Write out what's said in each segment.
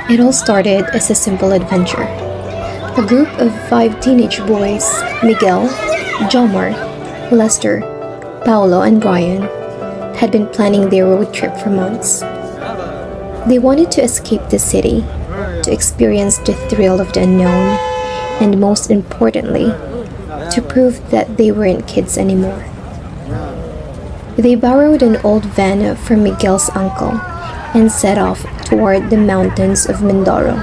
It all started as a simple adventure. A group of five teenage boys, Miguel, Jomar, Lester, Paolo, and Brian, had been planning their road trip for months. They wanted to escape the city, to experience the thrill of the unknown, and most importantly, to prove that they weren't kids anymore. They borrowed an old van from Miguel's uncle and set off toward the mountains of Mindoro,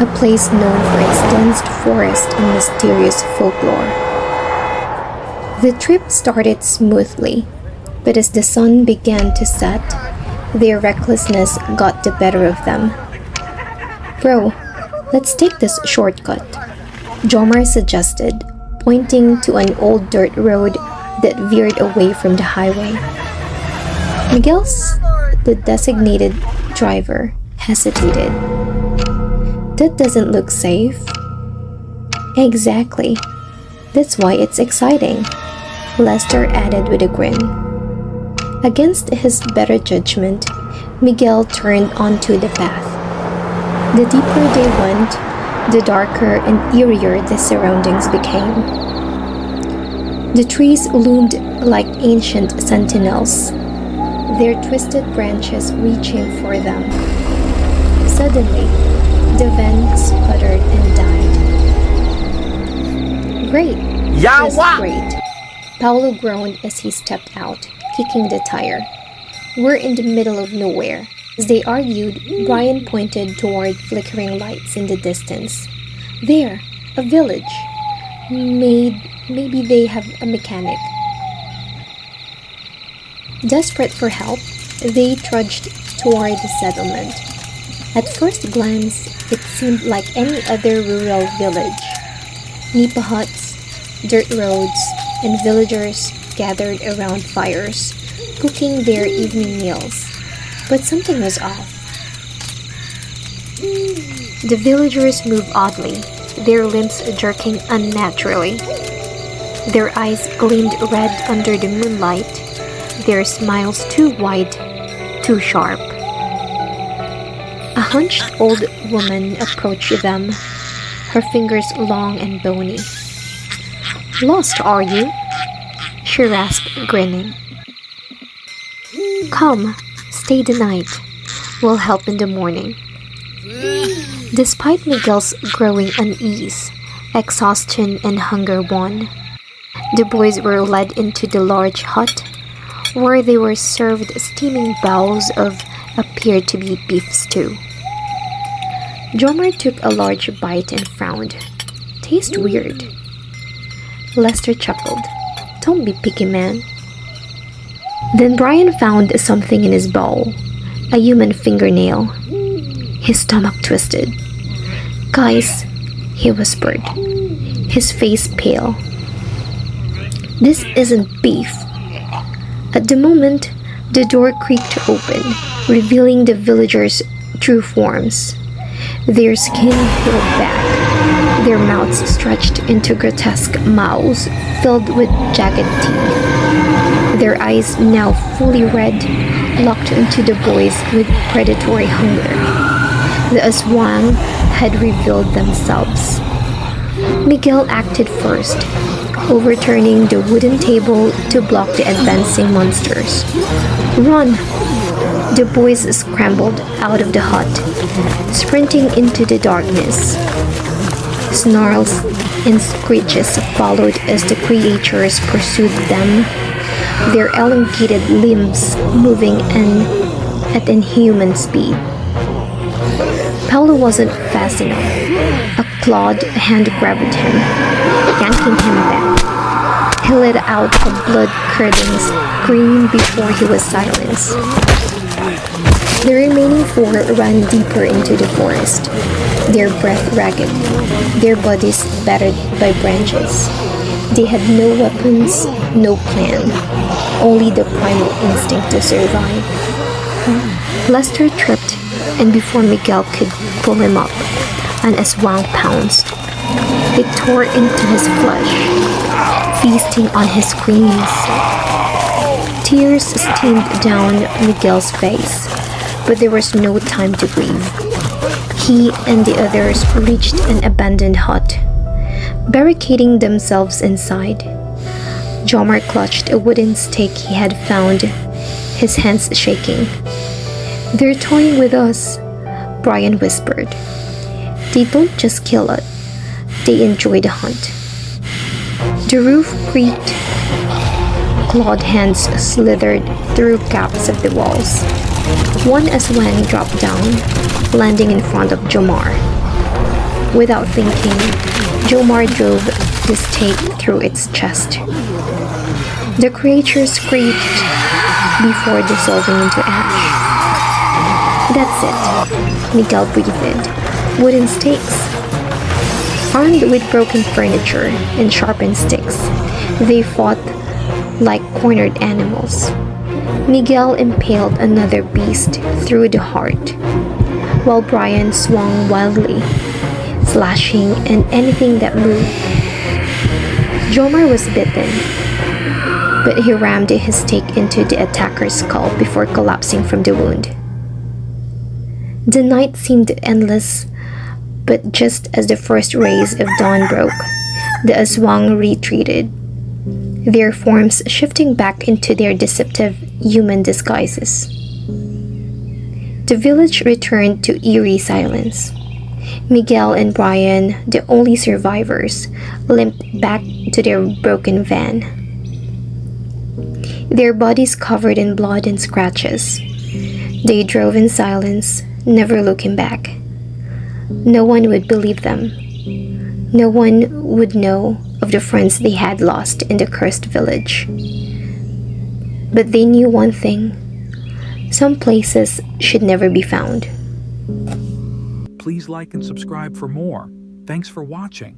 a place known for its dense forest and mysterious folklore. The trip started smoothly, but as the sun began to set, their recklessness got the better of them. "Bro, let's take this shortcut," Jomar suggested, pointing to an old dirt road that veered away from the highway. Miguel's, the designated driver, hesitated. "That doesn't look safe." "Exactly. That's why it's exciting," Lester added with a grin. Against his better judgment, Miguel turned onto the path. The deeper they went, the darker and eerier the surroundings became. The trees loomed like ancient sentinels, their twisted branches reaching for them. Suddenly, the van sputtered and died. "Great! Just great!" Paolo groaned as he stepped out, kicking the tire. "We're in the middle of nowhere." As they argued, Brian pointed toward flickering lights in the distance. "There, a village. Maybe they have a mechanic." Desperate for help, they trudged toward the settlement. At first glance, it seemed like any other rural village. Nipa huts, dirt roads, and villagers gathered around fires, cooking their evening meals. But something was off. The villagers moved oddly, their limbs jerking unnaturally. Their eyes gleamed red under the moonlight, their smiles too wide, too sharp. A hunched old woman approached them, her fingers long and bony. "Lost, are you?" she rasped, grinning. "Come, stay the night. We'll help in the morning." Despite Miguel's growing unease, exhaustion and hunger won. The boys were led into the large hut, where they were served steaming bowls of appeared to be beef stew. Jomar took a large bite and frowned. "Tastes weird." Lester chuckled. "Don't be picky, man." Then Brian found something in his bowl, a human fingernail. His stomach twisted. "Guys," he whispered, his face pale. "This isn't beef." At the moment, the door creaked open, revealing the villagers' true forms. Their skin peeled back, their mouths stretched into grotesque mouths filled with jagged teeth. Their eyes, now fully red, locked into the boys with predatory hunger. The Aswang had revealed themselves. Miguel acted first, overturning the wooden table to block the advancing monsters. "Run!" The boys scrambled out of the hut, sprinting into the darkness. Snarls and screeches followed as the creatures pursued them, their elongated limbs moving at inhuman speed. Paolo wasn't fast enough. A clawed hand grabbed him, yanking him back. He let out a blood-curdling scream before he was silenced. The remaining four ran deeper into the forest, their breath ragged, their bodies battered by branches. They had no weapons, no plan, only the primal instinct to survive. Lester tripped, and before Miguel could pull him up, an Aswang pounced. It tore into his flesh, feasting on his screams. Tears streamed down Miguel's face, but there was no time to grieve. He and the others reached an abandoned hut, barricading themselves inside. Jomar clutched a wooden stake he had found, his hands shaking. "They're toying with us," Brian whispered. "They don't just kill us, they enjoy the hunt." The roof creaked. Clawed hands slithered through gaps of the walls. One Aswang dropped down, landing in front of Jomar. Without thinking, Jomar drove the stake through its chest. The creature screeched before dissolving into ash. "That's it," Miguel breathed. "Wooden stakes." Armed with broken furniture and sharpened sticks, they fought like cornered animals. Miguel impaled another beast through the heart, while Brian swung wildly, slashing at anything that moved. Jomar was bitten, but he rammed his stake into the attacker's skull before collapsing from the wound. The night seemed endless, but just as the first rays of dawn broke, the Aswang retreated, their forms shifting back into their deceptive human disguises. The village returned to eerie silence. Miguel and Brian, the only survivors, limped back to their broken van, their bodies covered in blood and scratches. They drove in silence, never looking back. No one would believe them. No one would know of the friends they had lost in the cursed village. But they knew one thing: some places should never be found. Please like and subscribe for more. Thanks for watching.